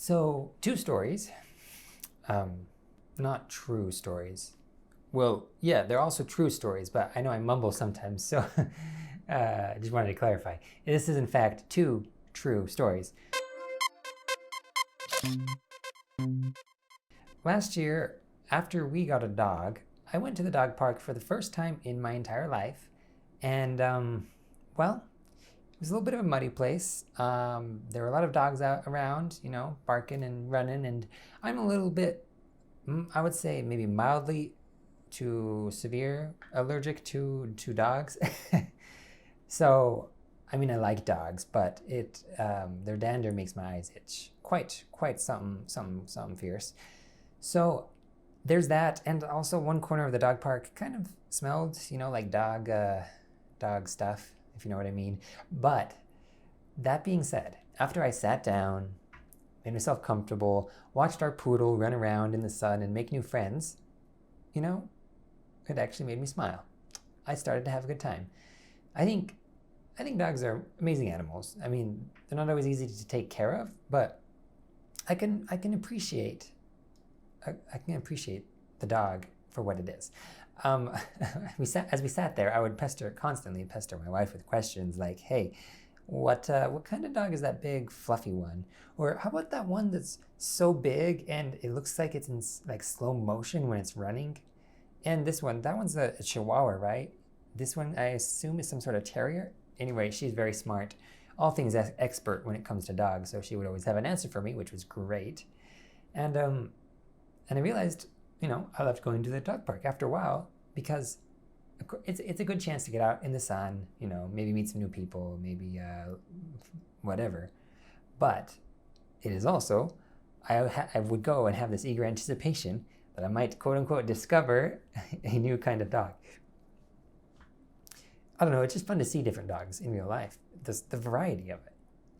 So, two stories, not true stories. Well, yeah, they're also true stories, but I know I mumble sometimes, so I just wanted to clarify. This is, in fact, two true stories. Last year, after we got a dog, I went to the dog park for the first time in my entire life, and, well, it was a little bit of a muddy place. There were a lot of dogs out around, barking and running, and I'm a little bit, I would say maybe mildly to severe allergic to dogs. So, I mean, I like dogs, but their dander makes my eyes itch. Quite something fierce. So there's that, and also one corner of the dog park kind of smelled, like dog stuff, if you know what I mean. But that being said, after I sat down, made myself comfortable, watched our poodle run around in the sun and make new friends, it actually made me smile. I started to have a good time. I think dogs are amazing animals. I mean, they're not always easy to take care of, but I can appreciate the dog for what it is. As we sat there, I would constantly pester my wife with questions like, "Hey, what kind of dog is that big fluffy one? Or how about that one that's so big and it looks like it's in like slow motion when it's running? And that one's a Chihuahua, right? This one I assume is some sort of terrier." Anyway, she's very smart, all things expert when it comes to dogs, so she would always have an answer for me, which was great. And I realized, I loved going to the dog park after a while because it's a good chance to get out in the sun, maybe meet some new people, maybe whatever. But it is also, I would go and have this eager anticipation that I might, quote unquote, discover a new kind of dog. I don't know, it's just fun to see different dogs in real life. The variety of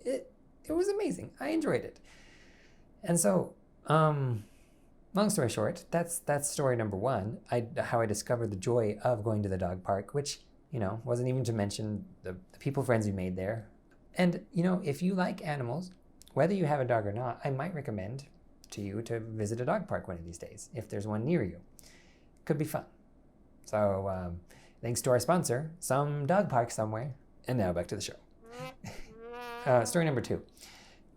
it. It was amazing. I enjoyed it. And so, long story short, that's story number one. How I discovered the joy of going to the dog park, which, wasn't even to mention the people friends we made there. And, if you like animals, whether you have a dog or not, I might recommend to you to visit a dog park one of these days, if there's one near you. Could be fun. So, thanks to our sponsor, some dog park somewhere. And now back to the show. Story number two.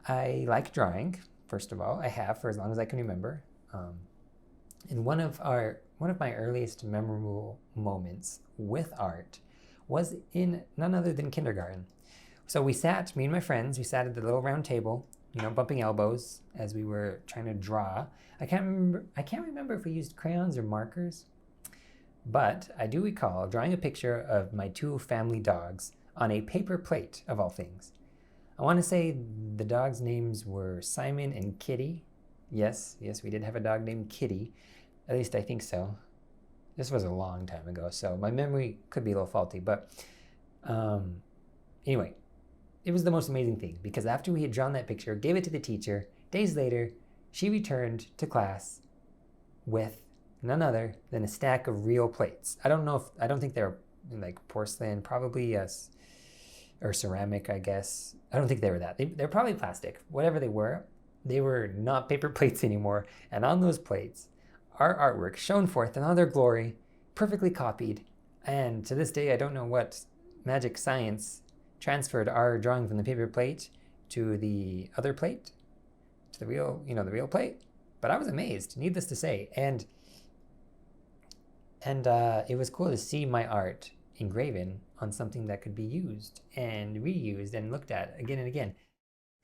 I like drawing, first of all. I have for as long as I can remember. And one of my earliest memorable moments with art was in none other than kindergarten. So me and my friends, we sat at the little round table, bumping elbows as we were trying to draw. I can't remember if we used crayons or markers, but I do recall drawing a picture of my two family dogs on a paper plate, of all things. I want to say the dogs' names were Simon and Kitty. Yes, we did have a dog named Kitty. At least I think so. This was a long time ago, so my memory could be a little faulty. But anyway, it was the most amazing thing because after we had drawn that picture, gave it to the teacher, days later, she returned to class with none other than a stack of real plates. I don't think they were like porcelain, probably or ceramic, I guess. I don't think they were that. They're probably plastic. Whatever they were not paper plates anymore. And on those plates, our artwork shone forth in all their glory, perfectly copied. And to this day, I don't know what magic science transferred our drawing from the paper plate to the other plate, to the real plate. But I was amazed, needless to say. And it was cool to see my art engraven on something that could be used and reused and looked at again and again.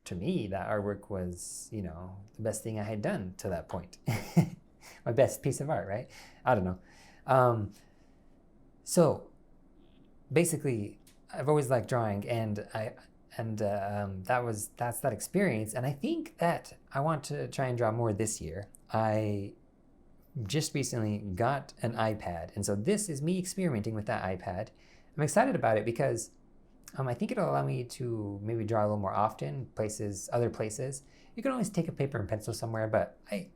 To me, that artwork was, the best thing I had done to that point. My best piece of art, right? I don't know. So basically, I've always liked drawing, and that's that experience. And I think that I want to try and draw more this year. I just recently got an iPad, and so this is me experimenting with that iPad. I'm excited about it because I think it'll allow me to maybe draw a little more often, other places. You can always take a paper and pencil somewhere, but the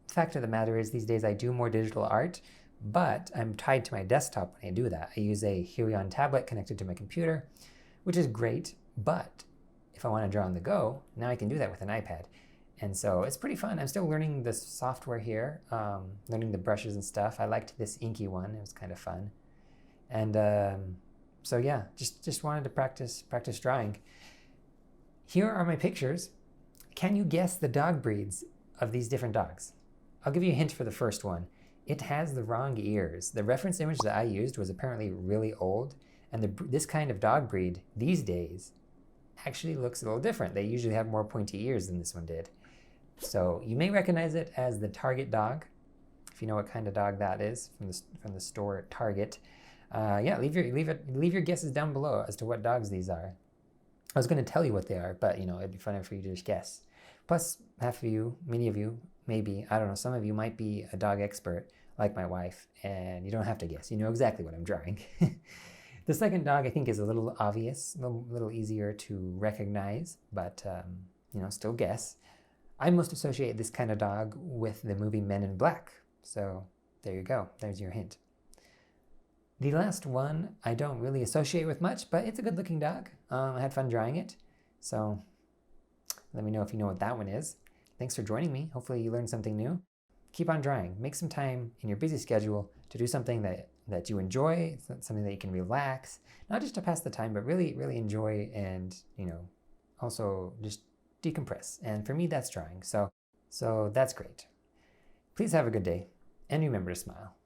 fact of the matter is these days I do more digital art, but I'm tied to my desktop when I do that. I use a Helion tablet connected to my computer, which is great, but if I want to draw on the go, now I can do that with an iPad. And so it's pretty fun. I'm still learning the software here, learning the brushes and stuff. I liked this inky one. It was kind of fun. And so yeah, just wanted to practice drawing. Here are my pictures. Can you guess the dog breeds of these different dogs? I'll give you a hint for the first one. It has the wrong ears. The reference image that I used was apparently really old, and this kind of dog breed these days actually looks a little different. They usually have more pointy ears than this one did. So you may recognize it as the Target dog, if you know what kind of dog that is from the store at Target. Yeah, leave your guesses down below as to what dogs these are. I was going to tell you what they are, but it'd be funny for you to just guess. Plus, half of you, many of you, maybe, I don't know, some of you might be a dog expert like my wife, and you don't have to guess. You know exactly what I'm drawing. The second dog I think is a little obvious, a little easier to recognize, but still guess. I most associate this kind of dog with the movie Men in Black. So there you go. There's your hint. The last one I don't really associate with much, but it's a good looking dog. I had fun drawing it. So let me know if you know what that one is. Thanks for joining me. Hopefully you learned something new. Keep on drawing. Make some time in your busy schedule to do something that you enjoy, something that you can relax, not just to pass the time, but really, really enjoy and, also just decompress. And for me, that's drawing. So that's great. Please have a good day and remember to smile.